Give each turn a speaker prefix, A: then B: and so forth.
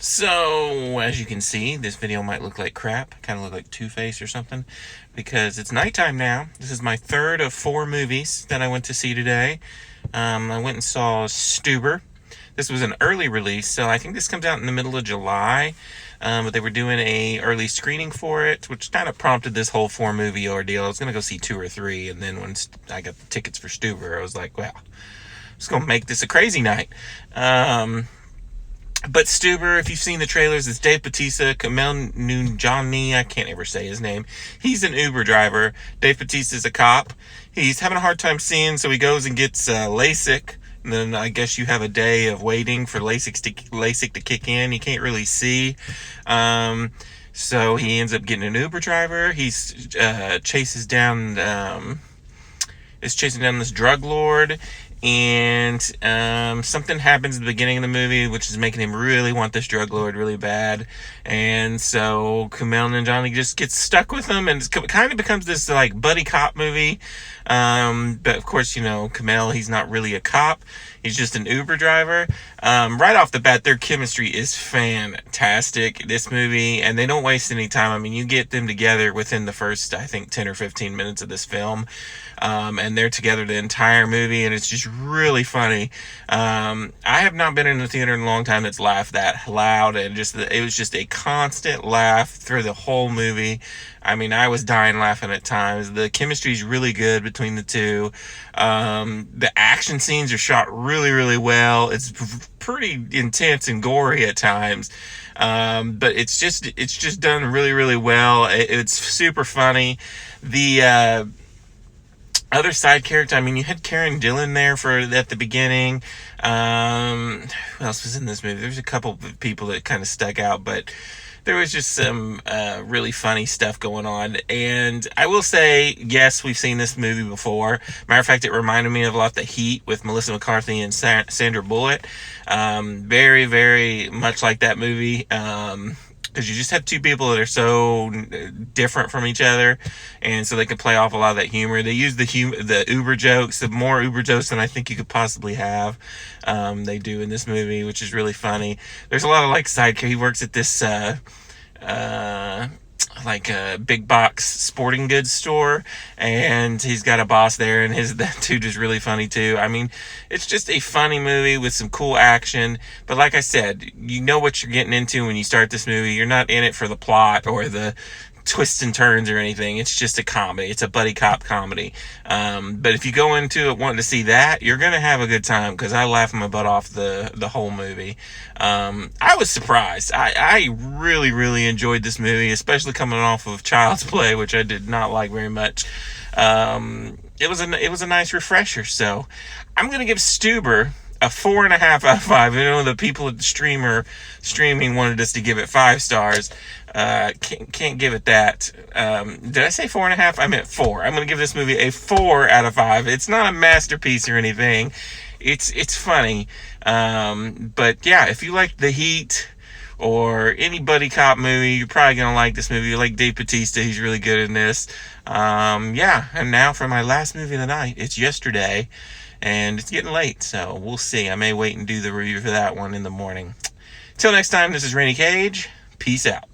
A: So, as you can see, this video might look like crap, kind of look like Two-Face or something, because it's nighttime now. This is my third of 4 movies that I went to see today. I went and saw Stuber. This was an early release, so I think this comes out in the middle of July. But they were doing a early screening for it, which kind of prompted this whole 4 movie ordeal. I was going to go see 2 or 3, and then when I got the tickets for Stuber, I was like, well, I'm just going to make this a crazy night. But Stuber, if you've seen the trailers, it's Dave Bautista, Kumail Nanjiani, I can't ever say his name. He's an Uber driver. Dave Bautista's a cop. He's having a hard time seeing, so he goes and gets LASIK. And then I guess you have a day of waiting for LASIK to kick in. You can't really see. So he ends up getting an Uber driver. He's chases down this drug lord, and something happens at the beginning of the movie which is making him really want this drug lord really bad, and so Kumail Nanjiani just gets stuck with him, and it kind of becomes this like buddy cop movie. But of course, Kumail, he's not really a cop. He's just an Uber driver. Right off the bat, their chemistry is fantastic, this movie, and they don't waste any time. I mean, you get them together within the first, I think, 10 or 15 minutes of this film, and they're together the entire movie, and it's just really funny. I have not been in the theater in a long time that's laughed that loud, and it was just a constant laugh through the whole movie. I mean, I was dying laughing at times. The chemistry is really good between the two. The action scenes are shot really, really well. It's pretty intense and gory at times. But it's just done really, really well. It's super funny. The other side character, I mean, you had Karen Dillon there at the beginning. Who else was in this movie? There's a couple of people that kind of stuck out, but there was just some really funny stuff going on. And I will say, yes, we've seen this movie before. Matter of fact, it reminded me of a lot of The Heat with Melissa McCarthy and Sandra Bullock. Very, very much like that movie. Because you just have two people that are so different from each other, and so they can play off a lot of that humor. They use the Uber jokes, the more Uber jokes than I think you could possibly have. They do in this movie, which is really funny. There's a lot of like side characters. He works at this like a big box sporting goods store, and he's got a boss there, and that dude is really funny too. I mean, it's just a funny movie with some cool action, but like I said, you know what you're getting into when you start this movie. You're not in it for the plot or the twists and turns or anything. It's just a comedy. It's a buddy cop comedy. But if you go into it wanting to see that, you're gonna have a good time, because I laughed my butt off the whole movie. I was surprised. I really, really enjoyed this movie, especially coming off of Child's Play, which I did not like very much. It was a nice refresher. So I'm gonna give Stuber a 4.5 out of 5. The people at the streaming wanted us to give it 5 stars. Can't give it that. Did I say 4.5? I meant 4. I'm gonna give this movie a 4 out of 5. It's not a masterpiece or anything. It's funny. But yeah, if you like The Heat or any buddy cop movie, you're probably gonna like this movie. You like Dave Bautista, he's really good in this. Yeah, and now for my last movie of the night, it's Yesterday. And it's getting late, so we'll see. I may wait and do the review for that one in the morning. Till next time, this is Rainy Cage. Peace out.